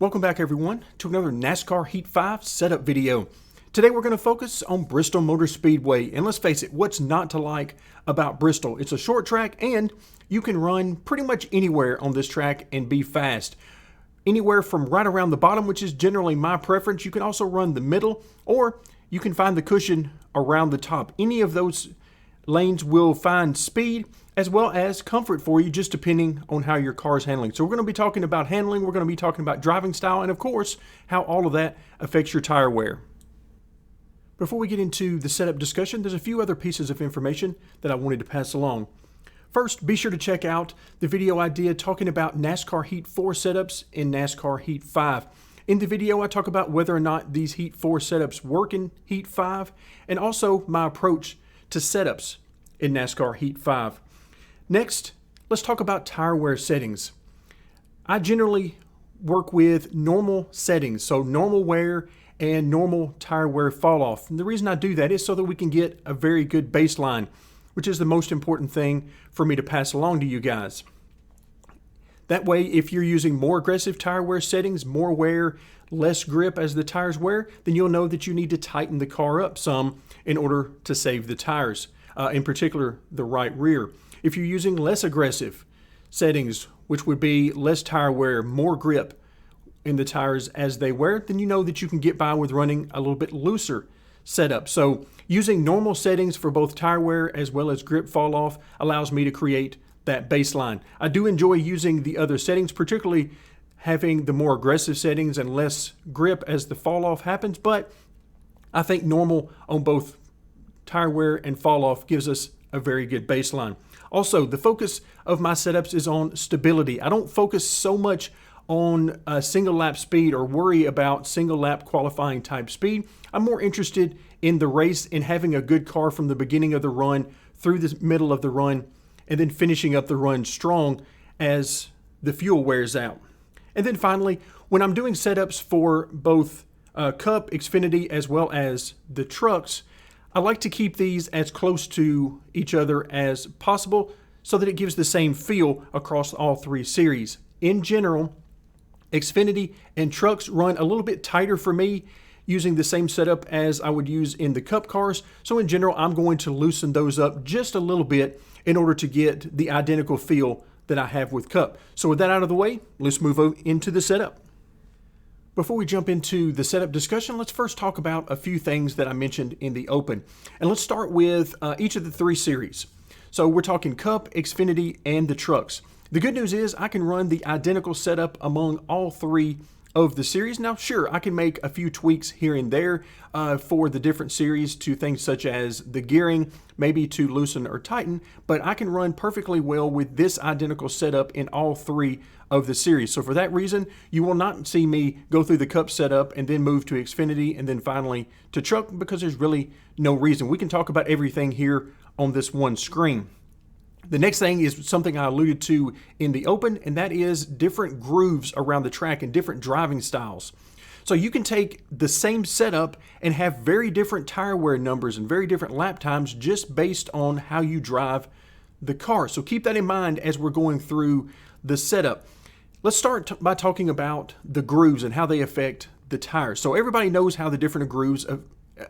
Welcome back everyone to another NASCAR Heat 5 setup video. Today we're going to focus on Bristol Motor Speedway, and let's face it, what's not to like about Bristol? It's a short track and you can run pretty much anywhere on this track and be fast. Anywhere from right around the bottom, which is generally my preference. You can also run the middle, or you can find the cushion around the top. Any of those lanes will find speed as well as comfort for you, just depending on how your car is handling. So we're going to be talking about handling, we're going to be talking about driving style, and of course, how all of that affects your tire wear. Before we get into the setup discussion, there's a few other pieces of information that I wanted to pass along. First, be sure to check out the video I did talking about NASCAR Heat 4 setups in NASCAR Heat 5. In the video, I talk about whether or not these Heat 4 setups work in Heat 5, and also my approach to setups in NASCAR Heat 5. Next, let's talk about tire wear settings. I generally work with normal settings, so normal wear and normal tire wear fall off. And the reason I do that is so that we can get a very good baseline, which is the most important thing for me to pass along to you guys. That way, if you're using more aggressive tire wear settings, more wear, less grip as the tires wear, then you'll know that you need to tighten the car up some in order to save the tires, in particular the right rear. If you're using less aggressive settings, which would be less tire wear, more grip in the tires as they wear, then you know that you can get by with running a little bit looser setup. So using normal settings for both tire wear as well as grip fall off allows me to create that baseline. I do enjoy using the other settings, particularly having the more aggressive settings and less grip as the fall off happens, but I think normal on both tire wear and fall off gives us a very good baseline. Also, the focus of my setups is on stability. I don't focus so much on single lap speed or worry about single lap qualifying type speed. I'm more interested in the race and having a good car from the beginning of the run through the middle of the run and then finishing up the run strong as the fuel wears out. And then finally, when I'm doing setups for both Cup, Xfinity, as well as the trucks, I like to keep these as close to each other as possible so that it gives the same feel across all three series. In general, Xfinity and trucks run a little bit tighter for me using the same setup as I would use in the Cup cars. So in general, I'm going to loosen those up just a little bit in order to get the identical feel that I have with Cup. So with that out of the way, let's move into the setup. Before we jump into the setup discussion, let's first talk about a few things that I mentioned in the open. And let's start with each of the three series. So we're talking Cup, Xfinity, and the trucks. The good news is I can run the identical setup among all three of the series. Now, sure, I can make a few tweaks here and there for the different series to things such as the gearing, maybe to loosen or tighten, but I can run perfectly well with this identical setup in all three of the series. So for that reason, you will not see me go through the Cup setup and then move to Xfinity and then finally to truck, because there's really no reason. We can talk about everything here on this one screen. The next thing is something I alluded to in the open, and that is different grooves around the track and different driving styles. So you can take the same setup and have very different tire wear numbers and very different lap times just based on how you drive the car. So keep that in mind as we're going through the setup. Let's start by talking about the grooves and how they affect the tires. So everybody knows how the different grooves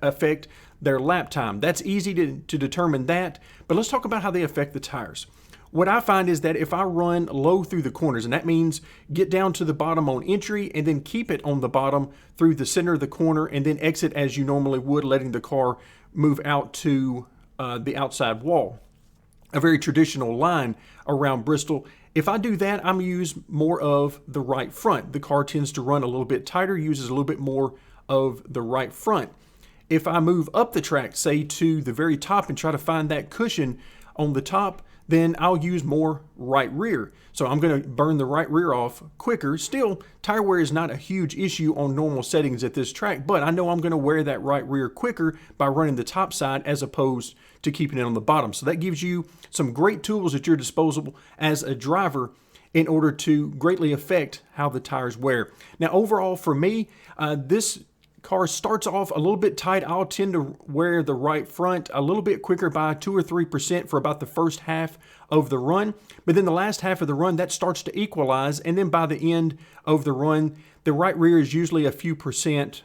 affect their lap time. That's easy to determine that, but let's talk about how they affect the tires. What I find is that if I run low through the corners, and that means get down to the bottom on entry and then keep it on the bottom through the center of the corner and then exit as you normally would, letting the car move out to the outside wall. A very traditional line around Bristol. If I do that, I'm going to use more of the right front. The car tends to run a little bit tighter, uses a little bit more of the right front. If I move up the track, say to the very top, and try to find that cushion on the top, then I'll use more right rear. So I'm going to burn the right rear off quicker. Still, tire wear is not a huge issue on normal settings at this track, but I know I'm going to wear that right rear quicker by running the top side as opposed to keeping it on the bottom. So that gives you some great tools at your disposal as a driver in order to greatly affect how the tires wear. Now, overall for me, this car starts off a little bit tight, I'll tend to wear the right front a little bit quicker by 2 or 3% for about the first half of the run. But then the last half of the run, that starts to equalize. And then by the end of the run, the right rear is usually a few percent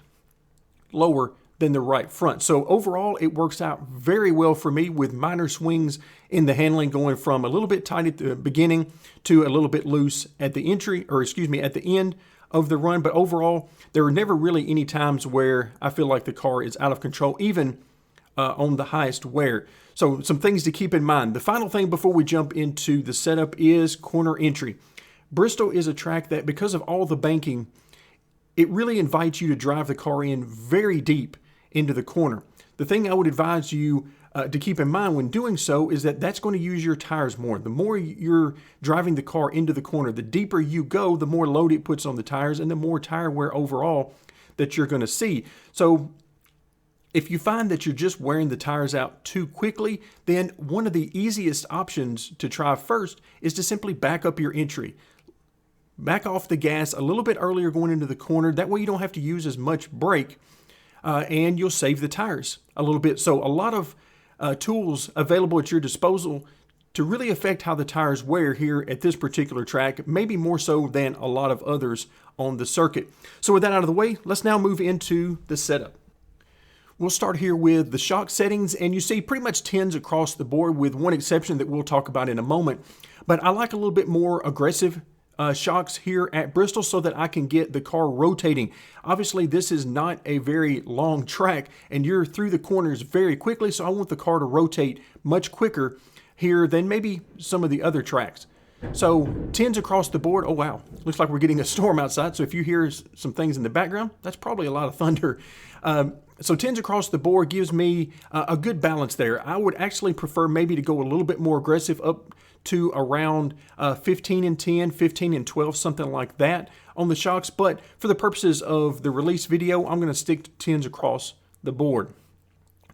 lower than the right front. So overall, it works out very well for me with minor swings in the handling, going from a little bit tight at the beginning to a little bit loose at the at the end of the run. But overall, there are never really any times where I feel like the car is out of control, even on the highest wear. So some things to keep in mind. The final thing before we jump into the setup is corner entry. Bristol is a track that, because of all the banking, it really invites you to drive the car in very deep into the corner. The thing I would advise you to keep in mind when doing so is that that's going to use your tires more. The more you're driving the car into the corner, the deeper you go, the more load it puts on the tires and the more tire wear overall that you're going to see. So if you find that you're just wearing the tires out too quickly, then one of the easiest options to try first is to simply back up your entry. Back off the gas a little bit earlier going into the corner. That way you don't have to use as much brake and you'll save the tires a little bit. So a lot of tools available at your disposal to really affect how the tires wear here at this particular track, maybe more so than a lot of others on the circuit. So with that out of the way, let's now move into the setup. We'll start here with the shock settings, and you see pretty much 10s across the board with one exception that we'll talk about in a moment. But I like a little bit more aggressive shocks here at Bristol so that I can get the car rotating. Obviously, this is not a very long track and you're through the corners very quickly, so I want the car to rotate much quicker here than maybe some of the other tracks. So 10s across the board. Oh wow, looks like we're getting a storm outside, so if you hear some things in the background, that's probably a lot of thunder. So 10s across the board gives me a good balance there. I would actually prefer maybe to go a little bit more aggressive, up to around 15 and 10, 15 and 12, something like that on the shocks. But for the purposes of the release video, I'm going to stick to 10s across the board.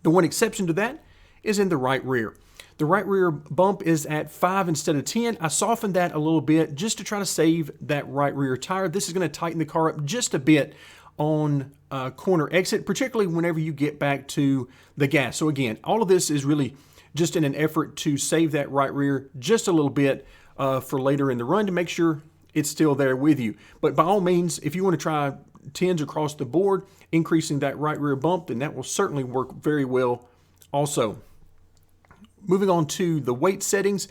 The one exception to that is in the right rear. The right rear bump is at 5 instead of 10. I softened that a little bit just to try to save that right rear tire. This is going to tighten the car up just a bit on corner exit, particularly whenever you get back to the gas. So again, all of this is really just in an effort to save that right rear just a little bit for later in the run to make sure it's still there with you. But by all means, if you want to try 10s across the board, increasing that right rear bump, then that will certainly work very well also. Moving on to the weight settings,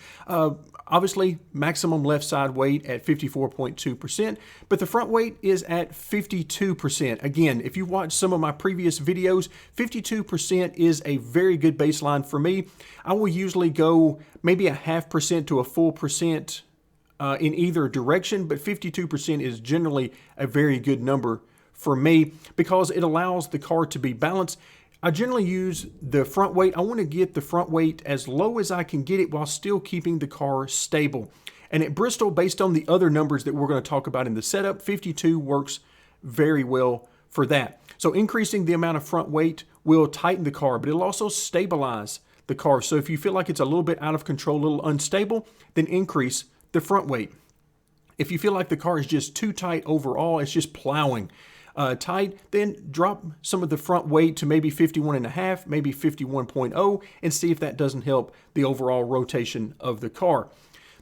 obviously maximum left side weight at 54.2%, but the front weight is at 52%. Again, if you watch some of my previous videos, 52% is a very good baseline for me. I will usually go maybe a 0.5% to a full percent in either direction, but 52% is generally a very good number for me because it allows the car to be balanced. I generally use the front weight. I want to get the front weight as low as I can get it while still keeping the car stable. And at Bristol, based on the other numbers that we're going to talk about in the setup, 52 works very well for that. So increasing the amount of front weight will tighten the car, but it'll also stabilize the car. So if you feel like it's a little bit out of control, a little unstable, then increase the front weight. If you feel like the car is just too tight overall, it's just plowing tight, then drop some of the front weight to maybe 51.5, maybe 51.0, and see if that doesn't help the overall rotation of the car.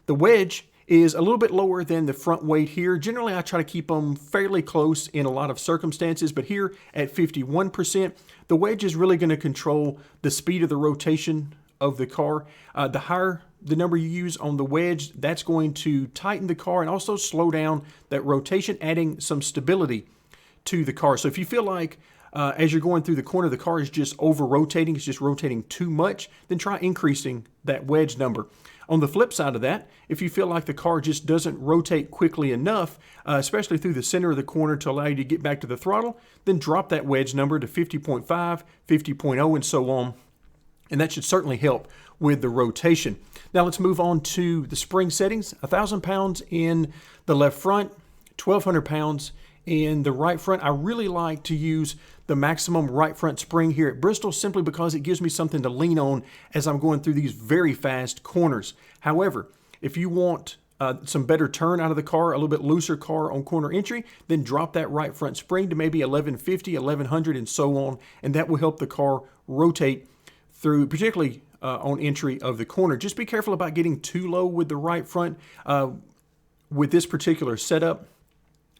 The wedge is a little bit lower than the front weight here. Generally, I try to keep them fairly close in a lot of circumstances, but here at 51%, the wedge is really going to control the speed of the rotation of the car. The higher the number you use on the wedge, that's going to tighten the car and also slow down that rotation, adding some stability to the car. So if you feel like as you're going through the corner, the car is just over rotating, it's just rotating too much, then try increasing that wedge number. On the flip side of that, if you feel like the car just doesn't rotate quickly enough, especially through the center of the corner to allow you to get back to the throttle, then drop that wedge number to 50.5, 50.0, and so on. And that should certainly help with the rotation. Now let's move on to the spring settings. 1,000 pounds in the left front, 1,200 pounds in the right front. I really like to use the maximum right front spring here at Bristol simply because it gives me something to lean on as I'm going through these very fast corners. However, if you want some better turn out of the car, a little bit looser car on corner entry, then drop that right front spring to maybe 1150, 1100, and so on, and that will help the car rotate through, particularly on entry of the corner. Just be careful about getting too low with the right front with this particular setup,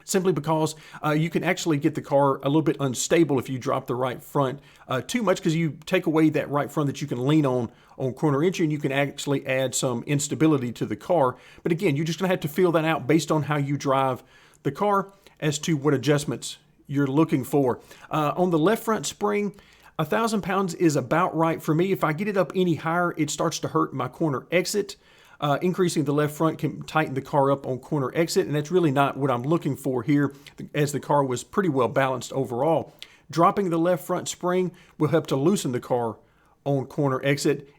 simply because you can actually get the car a little bit unstable if you drop the right front too much, because you take away that right front that you can lean on corner entry, and you can actually add some instability to the car. But again, you're just going to have to feel that out based on how you drive the car as to what adjustments you're looking for. On the left front spring, 1,000 pounds is about right for me. If I get it up any higher, it starts to hurt my corner exit. Increasing the left front can tighten the car up on corner exit, and that's really not what I'm looking for here, as the car was pretty well balanced overall. Dropping the left front spring will help to loosen the car on corner exit.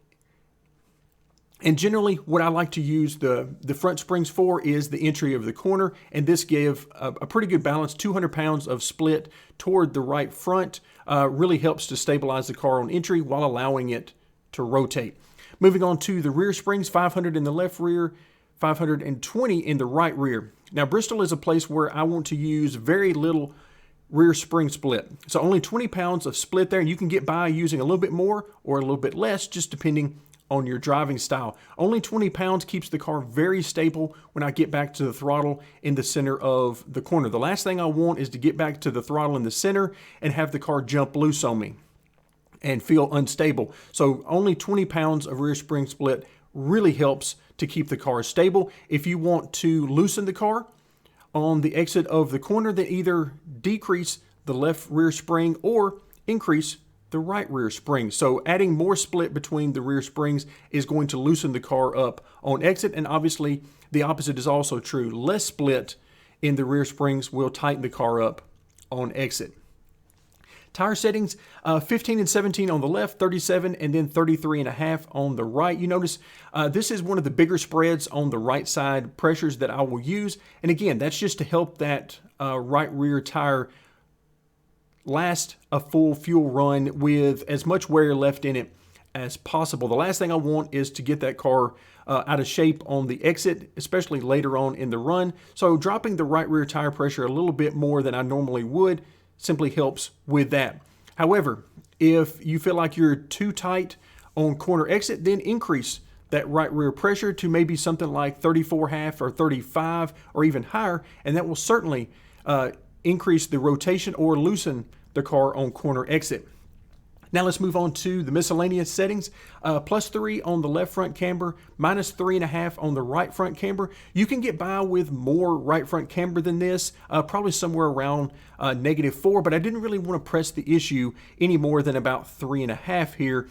And generally, what I like to use the front springs for is the entry of the corner, and this gave a pretty good balance. 200 pounds of split toward the right front really helps to stabilize the car on entry while allowing it to rotate. Moving on to the rear springs, 500 in the left rear, 520 in the right rear. Now, Bristol is a place where I want to use very little rear spring split. So only 20 pounds of split there, and you can get by using a little bit more or a little bit less, just depending on your driving style. Only 20 pounds keeps the car very stable when I get back to the throttle in the center of the corner. The last thing I want is to get back to the throttle in the center and have the car jump loose on me and feel unstable. So only 20 pounds of rear spring split really helps to keep the car stable. If you want to loosen the car on the exit of the corner, then either decrease the left rear spring or increase the right rear spring. So adding more split between the rear springs is going to loosen the car up on exit, and obviously the opposite is also true. Less split in the rear springs will tighten the car up on exit. Tire settings, 15 and 17 on the left, 37 and then 33.5 on the right. You notice this is one of the bigger spreads on the right side pressures that I will use. And again, that's just to help that right rear tire last a full fuel run with as much wear left in it as possible. The last thing I want is to get that car out of shape on the exit, especially later on in the run. So dropping the right rear tire pressure a little bit more than I normally would simply helps with that. However, if you feel like you're too tight on corner exit, then increase that right rear pressure to maybe something like 34.5 or 35 or even higher, and that will certainly increase the rotation or loosen the car on corner exit. Now let's move on to the miscellaneous settings. +3 on the left front camber, -3.5 on the right front camber. You can get by with more right front camber than this, probably somewhere around -4, but I didn't really want to press the issue any more than about 3.5 here,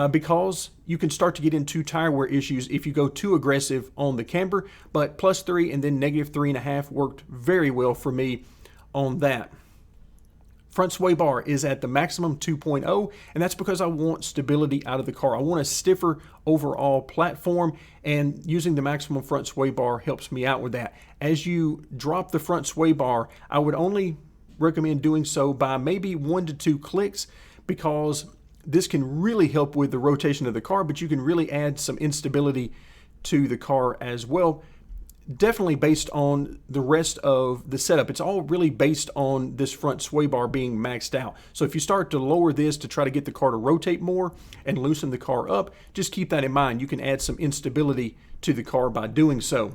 because you can start to get into tire wear issues if you go too aggressive on the camber. But +3 and then -3.5 worked very well for me on that. Front sway bar is at the maximum 2.0, and that's because I want stability out of the car. I want a stiffer overall platform, and using the maximum front sway bar helps me out with that. As you drop the front sway bar, I would only recommend doing so by maybe 1 to 2 clicks, because this can really help with the rotation of the car, but you can really add some instability to the car as well. Definitely based on the rest of the setup. It's all really based on this front sway bar being maxed out. So if you start to lower this to try to get the car to rotate more and loosen the car up, just keep that in mind. You can add some instability to the car by doing so.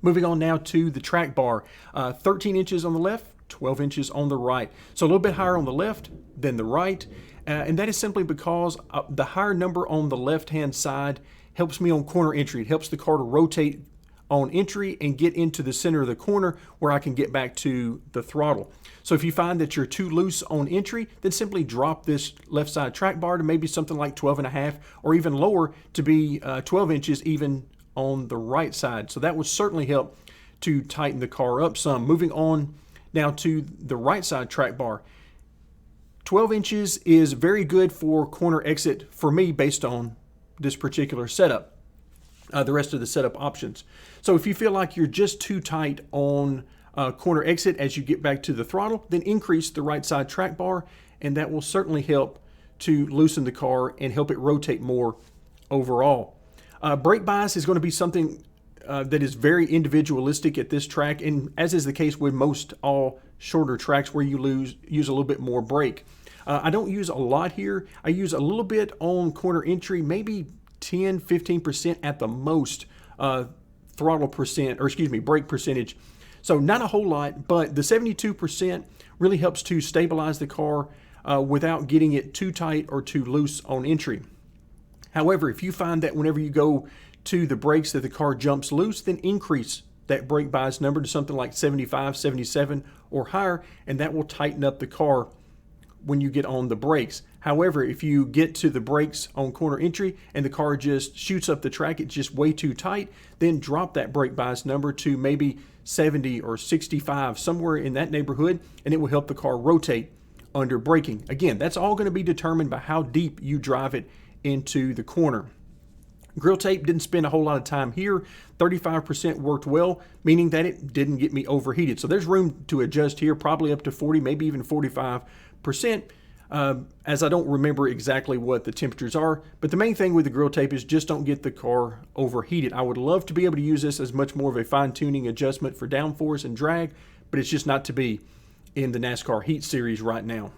Moving on now to the track bar. 13 inches on the left, 12 inches on the right. So a little bit higher on the left than the right. And that is simply because the higher number on the left-hand side helps me on corner entry. It helps the car to rotate on entry and get into the center of the corner where I can get back to the throttle. So if you find that you're too loose on entry, then simply drop this left side track bar to maybe something like 12.5 or even lower to be 12 inches even on the right side. So that would certainly help to tighten the car up some. Moving on now to the right side track bar. 12 inches is very good for corner exit for me based on this particular setup. The rest of the setup options. So if you feel like you're just too tight on corner exit as you get back to the throttle, then increase the right side track bar, and that will certainly help to loosen the car and help it rotate more overall. Brake bias is going to be something that is very individualistic at this track, and as is the case with most all shorter tracks where you use a little bit more brake. I don't use a lot here. I use a little bit on corner entry, maybe 10-15% at the most throttle percent, or excuse me, brake percentage. So not a whole lot, but the 72% really helps to stabilize the car without getting it too tight or too loose on entry. However, if you find that whenever you go to the brakes that the car jumps loose, then increase that brake bias number to something like 75, 77 or higher, and that will tighten up the car when you get on the brakes. However, if you get to the brakes on corner entry and the car just shoots up the track, it's just way too tight, then drop that brake bias number to maybe 70 or 65, somewhere in that neighborhood, and it will help the car rotate under braking. Again, that's all going to be determined by how deep you drive it into the corner. Grill tape, didn't spend a whole lot of time here. 35% worked well, meaning that it didn't get me overheated. So there's room to adjust here, probably up to 40, maybe even 45%, as I don't remember exactly what the temperatures are. But the main thing with the grill tape is just don't get the car overheated. I would love to be able to use this as much more of a fine-tuning adjustment for downforce and drag, but it's just not to be in the NASCAR Heat Series right now.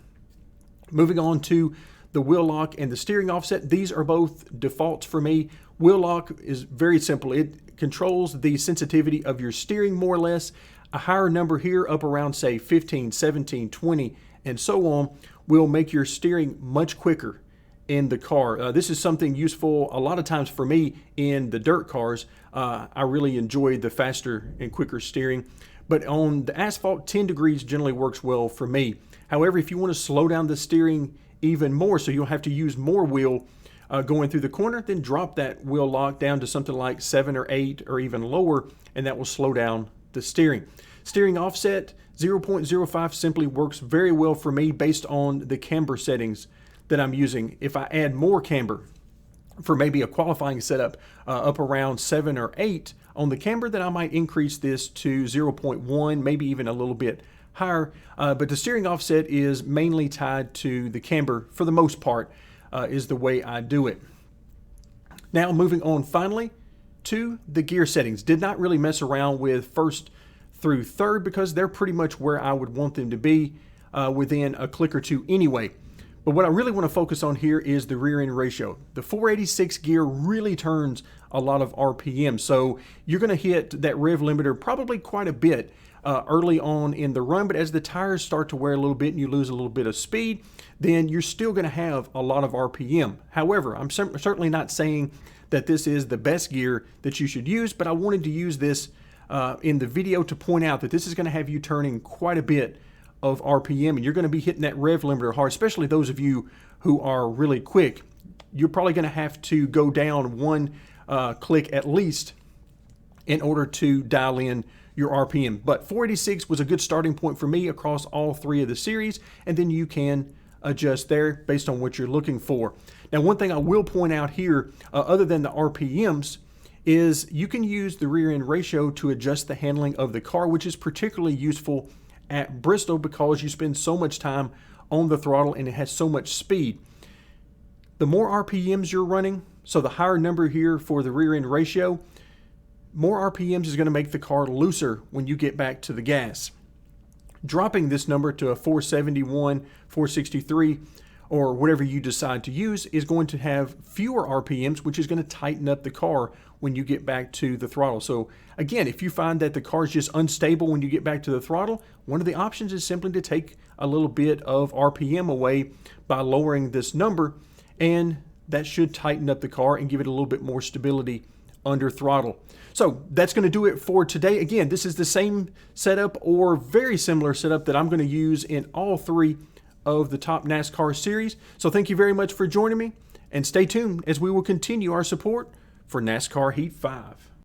Moving on to the wheel lock and the steering offset. These are both defaults for me. Wheel lock is very simple. It controls the sensitivity of your steering more or less. A higher number here, up around say 15, 17, 20, and so on, will make your steering much quicker in the car. This is something useful a lot of times for me in the dirt cars. I really enjoy the faster and quicker steering. But on the asphalt, 10 degrees generally works well for me. However, if you want to slow down the steering even more, so you'll have to use more wheel going through the corner, then drop that wheel lock down to something like 7 or 8 or even lower, and that will slow down the steering. Steering offset, 0.05 simply works very well for me based on the camber settings that I'm using. If I add more camber for maybe a qualifying setup up around 7 or 8 on the camber, then I might increase this to 0.1, maybe even a little bit higher. But the steering offset is mainly tied to the camber for the most part, is the way I do it. Now moving on finally to the gear settings. Did not really mess around with first through third because they're pretty much where I would want them to be within a click or two anyway. But what I really want to focus on here is the rear end ratio. The 486 gear really turns a lot of RPM, so you're going to hit that rev limiter probably quite a bit early on in the run, but as the tires start to wear a little bit and you lose a little bit of speed, then you're still going to have a lot of RPM. However, I'm certainly not saying that this is the best gear that you should use, but I wanted to use this in the video to point out that this is going to have you turning quite a bit of RPM, and you're going to be hitting that rev limiter hard, especially those of you who are really quick. You're probably going to have to go down one click at least in order to dial in your RPM. But 486 was a good starting point for me across all three of the series, and then you can adjust there based on what you're looking for. Now, one thing I will point out here, other than the RPMs, is you can use the rear end ratio to adjust the handling of the car, which is particularly useful at Bristol because you spend so much time on the throttle and it has so much speed. The more RPMs you're running, so the higher number here for the rear end ratio, more RPMs is going to make the car looser when you get back to the gas. Dropping this number to a 471, 463, or whatever you decide to use is going to have fewer RPMs, which is going to tighten up the car when you get back to the throttle. So again, if you find that the car is just unstable when you get back to the throttle, one of the options is simply to take a little bit of RPM away by lowering this number, and that should tighten up the car and give it a little bit more stability under throttle. So that's going to do it for today. Again, this is the same setup or very similar setup that I'm going to use in all three of the top NASCAR series. So thank you very much for joining me, and stay tuned as we will continue our support for NASCAR Heat 5.